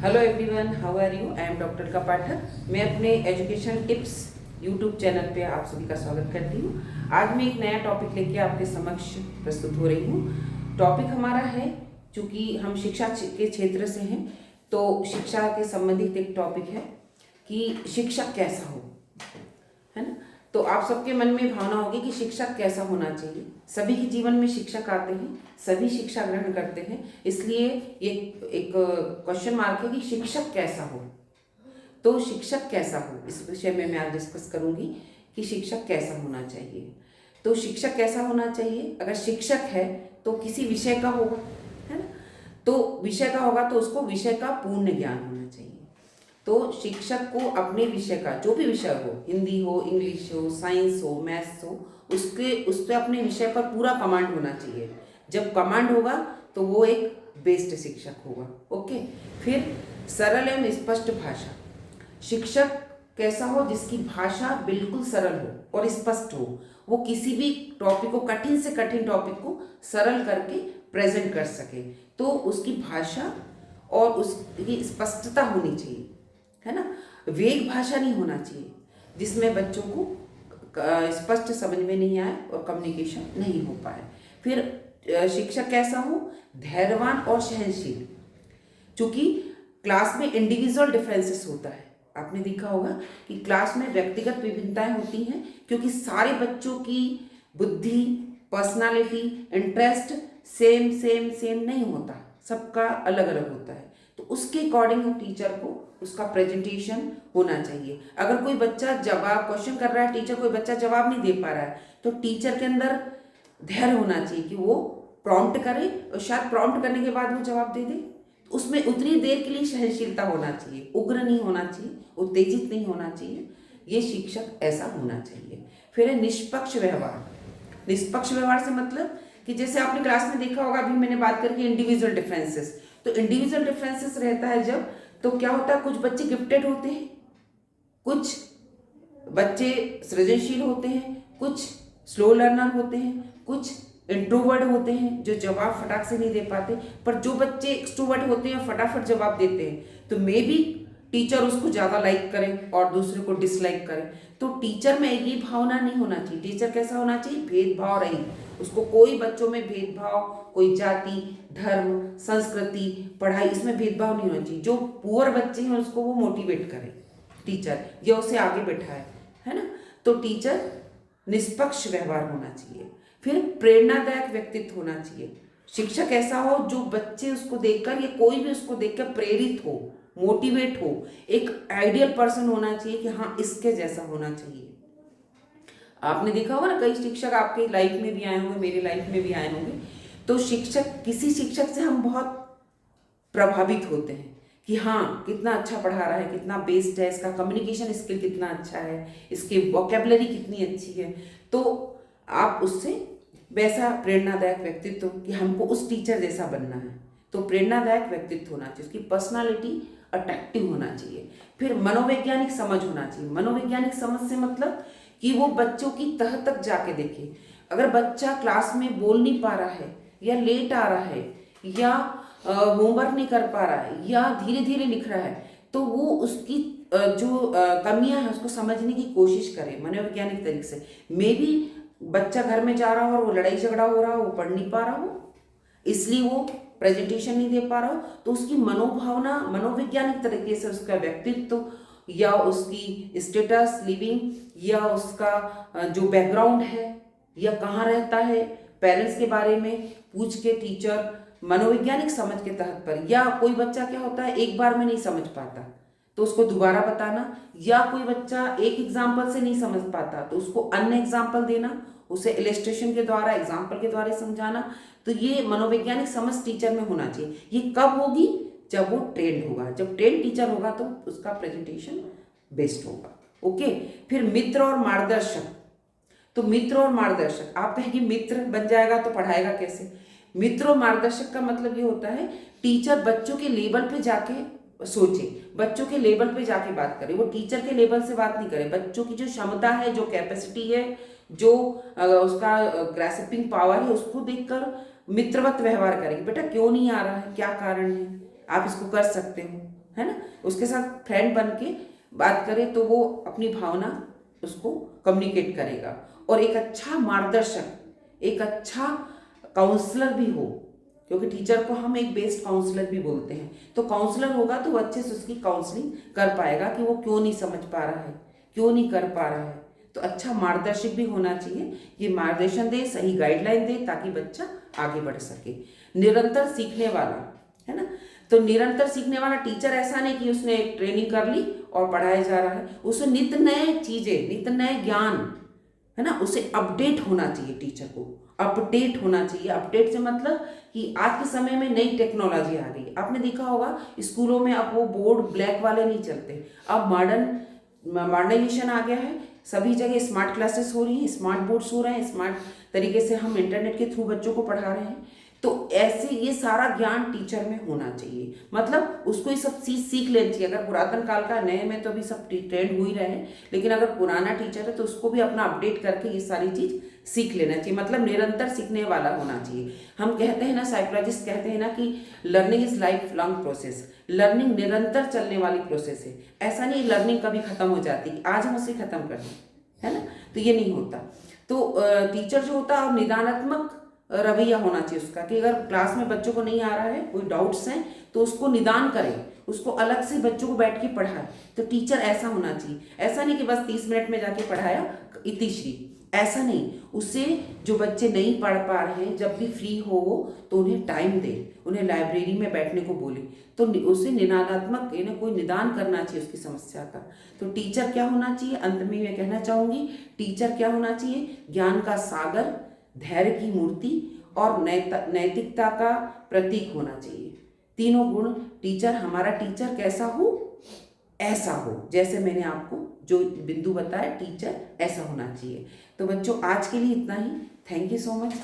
Hello everyone, how are you? I am doctor का पाठक। मैं अपने एजुकेशन टिप्स यूट्यूब चैनल पे आप सभी का स्वागत करती हूँ। आज मैं एक नया टॉपिक लेके आपके समक्ष प्रस्तुत हो रही हूँ। टॉपिक हमारा है, चूँकि हम शिक्षा के क्षेत्र से हैं, तो शिक्षा के संबंधित एक टॉपिक है कि शिक्षक कैसा हो, है ना। तो आप सबके मन में भावना होगी कि शिक्षक कैसा होना चाहिए। सभी के जीवन में शिक्षक आते हैं, सभी शिक्षा ग्रहण करते हैं, इसलिए ये एक क्वेश्चन मार्क है कि शिक्षक कैसा हो। तो शिक्षक कैसा हो, इस विषय में मैं आज डिस्कस करूंगी कि शिक्षक कैसा होना चाहिए। तो शिक्षक कैसा होना चाहिए, अगर शिक्षक है तो किसी विषय का होगा, है ना। तो विषय का होगा तो उसको विषय का पूर्ण ज्ञान होना चाहिए। तो शिक्षक को अपने विषय का, जो भी विषय हो, हिंदी हो, इंग्लिश हो, साइंस हो, मैथ्स हो, उस पर अपने विषय पर पूरा कमांड होना चाहिए। जब कमांड होगा तो वो एक बेस्ट शिक्षक होगा। ओके। फिर सरल एवं स्पष्ट भाषा। शिक्षक कैसा हो, जिसकी भाषा बिल्कुल सरल हो और स्पष्ट हो। वो किसी भी टॉपिक को, कठिन से कठिन टॉपिक को सरल करके प्रेजेंट कर सके। तो उसकी भाषा और उसकी स्पष्टता होनी चाहिए, है ना। वेग भाषा नहीं होना चाहिए जिसमें बच्चों को स्पष्ट समझ में नहीं आए और कम्युनिकेशन नहीं हो पाए। फिर शिक्षक कैसा हो, धैर्यवान और सहनशील। क्योंकि क्लास में इंडिविजुअल डिफरेंसेस होता है, आपने देखा होगा कि क्लास में व्यक्तिगत विभिन्नताएं होती हैं, क्योंकि सारे बच्चों की बुद्धि, personality, interest same same same नहीं होता, सबका अलग अलग होता है। तो उसके अकॉर्डिंग टीचर को उसका प्रेजेंटेशन होना चाहिए। अगर कोई बच्चा जवाब क्वेश्चन कर रहा है, टीचर कोई बच्चा जवाब नहीं दे पा रहा है, तो टीचर के अंदर धैर्य होना चाहिए कि वो प्रॉम्प्ट करे और शायद प्रॉम्प्ट करने के बाद वो जवाब दे दे। उसमें उतनी देर के लिए सहनशीलता होना चाहिए, उग्र नहीं होना चाहिए, उत्तेजित नहीं होना चाहिए। ये शिक्षक ऐसा होना चाहिए। फिर है निष्पक्ष व्यवहार। निष्पक्ष व्यवहार से मतलब कि जैसे आपने क्लास में देखा होगा, अभी मैंने बात करके इंडिविजुअल डिफरेंसेस, तो इंडिविजुअल डिफरेंसेस रहता है जब, तो क्या होता है, कुछ बच्चे गिफ्टेड होते हैं, कुछ बच्चे सृजनशील होते हैं, कुछ स्लो लर्नर होते हैं, कुछ इंट्रोवर्ट होते हैं जो जवाब फटाक से नहीं दे पाते। पर जो बच्चे एक्सट्रोवर्ट होते हैं फटाफट जवाब देते हैं, तो मे बी टीचर उसको ज़्यादा लाइक करें और दूसरे को डिसलाइक करें। तो टीचर में ये भावना नहीं होना चाहिए। टीचर कैसा होना चाहिए, भेदभाव रहित। उसको कोई बच्चों में भेदभाव, कोई जाति, धर्म, संस्कृति, पढ़ाई, इसमें भेदभाव नहीं होना चाहिए। जो पुअर बच्चे हैं उसको वो मोटिवेट करे टीचर, या उसे आगे बैठाए, है ना। तो टीचर निष्पक्ष व्यवहार होना चाहिए। फिर प्रेरणादायक व्यक्तित्व होना चाहिए। शिक्षक ऐसा हो जो बच्चे उसको देखकर या कोई भी उसको देखकर प्रेरित हो, मोटिवेट हो। एक आइडियल पर्सन होना चाहिए कि हाँ, इसके जैसा होना चाहिए। आपने देखा होगा ना, कई शिक्षक आपके लाइफ में भी आए होंगे, मेरे लाइफ में भी आए होंगे। तो शिक्षक, किसी शिक्षक से हम बहुत प्रभावित होते हैं कि हाँ, कितना अच्छा पढ़ा रहा है, कितना बेस्ड है, इसका कम्युनिकेशन स्किल कितना अच्छा है, इसकी वोकेबलरी कितनी अच्छी है। तो आप उससे वैसा प्रेरणादायक व्यक्तित्व कि हमको उस टीचर जैसा बनना है, तो प्रेरणादायक व्यक्तित्व होना चाहिए। उसकी पर्सनालिटी अट्रैक्टिव होना चाहिए। फिर मनोवैज्ञानिक समझ होना चाहिए। मनोवैज्ञानिक समझ से मतलब कि वो बच्चों की तह तक जाके देखे। अगर बच्चा क्लास में बोल नहीं पा रहा है, या लेट आ रहा है, या होमवर्क नहीं कर पा रहा है, या धीरे धीरे लिख रहा है, तो वो उसकी जो कमियां हैं उसको समझने की कोशिश करे मनोवैज्ञानिक तरीके से। मे बी बच्चा घर में जा रहा हो और वो लड़ाई झगड़ा हो रहा हो, वो पढ़ नहीं पा रहा हो, इसलिए वो प्रेजेंटेशन नहीं दे पा रहा हो, तो उसकी मनोभावना, मनोवैज्ञानिक तरीके से उसका व्यक्तित्व, या उसकी स्टेटस लिविंग, या उसका जो बैकग्राउंड है, या कहाँ रहता है, पेरेंट्स के बारे में पूछ के टीचर मनोवैज्ञानिक समझ के तहत पर। या कोई बच्चा क्या होता है, एक बार में नहीं समझ पाता तो उसको दोबारा बताना, या कोई बच्चा एक एग्जाम्पल से नहीं समझ पाता तो उसको अन्य एग्जाम्पल देना, उसे इलेस्ट्रेशन के द्वारा, एग्जाम्पल के द्वारा समझाना। तो ये मनोवैज्ञानिक समझ टीचर में होना चाहिए। ये कब होगी, जब वो ट्रेंड होगा। जब ट्रेंड टीचर होगा तो उसका प्रेजेंटेशन बेस्ट होगा। ओके। फिर मित्र और मार्गदर्शक। तो मित्र और मार्गदर्शक, आप कहेंगे मित्र बन जाएगा तो पढ़ाएगा कैसे। मित्र और मार्गदर्शक का मतलब ये होता है, टीचर बच्चों के लेवल पे जाके सोचे, बच्चों के लेवल पे जाके बात करे। वो टीचर के लेवल से बात नहीं करे, बच्चों की जो क्षमता है, जो कैपेसिटी है, जो उसका ग्रास्पिंग पावर है, उसको देखकर मित्रवत व्यवहार करेंगे। बेटा क्यों नहीं आ रहा है, क्या कारण है, आप इसको कर सकते हो, है ना, उसके साथ फ्रेंड बन के बात करे तो वो अपनी भावना उसको कम्युनिकेट करेगा। और एक अच्छा मार्गदर्शक, एक अच्छा काउंसलर भी हो, क्योंकि टीचर को हम एक बेस्ट काउंसलर भी बोलते हैं, तो काउंसलर होगा तो वो अच्छे से उसकी काउंसलिंग कर पाएगा कि वो क्यों नहीं समझ पा रहा है, क्यों नहीं कर पा रहा है। तो अच्छा मार्गदर्शक भी होना चाहिए, ये मार्गदर्शन दे, सही गाइडलाइन दे, ताकि बच्चा आगे बढ़ सके। निरंतर सीखने वाला, है ना, तो निरंतर सीखने वाला टीचर ऐसा नहीं कि उसने ट्रेनिंग कर ली और पढ़ाया जा रहा है, उसे नित्य नए चीजें, नित्य नए ज्ञान, है ना, उसे अपडेट होना चाहिए। टीचर को अपडेट होना चाहिए। अपडेट से मतलब कि आज के समय में नई टेक्नोलॉजी आ गई। आपने देखा होगा स्कूलों में अब वो बोर्ड ब्लैक वाले नहीं चलते, अब मॉडर्नाइजेशन आ गया है। सभी जगह स्मार्ट क्लासेस हो रही हैं, स्मार्ट बोर्ड्स हो रहे हैं, स्मार्ट तरीके से हम इंटरनेट के थ्रू बच्चों को पढ़ा रहे हैं। तो ऐसे ये सारा ज्ञान टीचर में होना चाहिए, मतलब उसको ये सब चीज सीख लेनी चाहिए। अगर पुरातन काल का, नए में तो अभी सब ट्रेंड हो ही रहे हैं, लेकिन अगर पुराना टीचर है तो उसको भी अपना अपडेट करके ये सारी चीज सीख लेना चाहिए। मतलब निरंतर सीखने वाला होना चाहिए। हम कहते हैं ना, साइकोलॉजिस्ट कहते हैं ना कि learning is life long process. Learning निरंतर चलने वाली प्रोसेस है। ऐसा नहीं लर्निंग कभी खत्म हो जाती कि आज हम उसे खत्म कर दें, है ना, तो ये नहीं होता। तो टीचर जो होता है निदानात्मक रवैया होना चाहिए उसका, कि अगर क्लास में बच्चों को नहीं आ रहा है, कोई डाउट्स हैं, तो उसको निदान करें, उसको अलग से बच्चों को बैठ के पढ़ाए। तो टीचर ऐसा होना चाहिए। ऐसा नहीं कि बस 30 मिनट में जाके पढ़ाया इतिश्री, ऐसा नहीं। उससे जो बच्चे नहीं पढ़ पा रहे हैं, जब भी फ्री हो वो, तो उन्हें टाइम दे, उन्हें लाइब्रेरी में बैठने को बोले, तो उसे निदानात्मक कोई निदान करना चाहिए उसकी समस्या का। तो टीचर क्या होना चाहिए, अंत में मैं कहना चाहूँगी, टीचर क्या होना चाहिए, ज्ञान का सागर, धैर्य की मूर्ति और नैतिकता का प्रतीक होना चाहिए। तीनों गुण टीचर, हमारा टीचर कैसा हो, ऐसा हो, जैसे मैंने आपको जो बिंदु बताया, टीचर ऐसा होना चाहिए। तो बच्चों आज के लिए इतना ही। Thank you so much.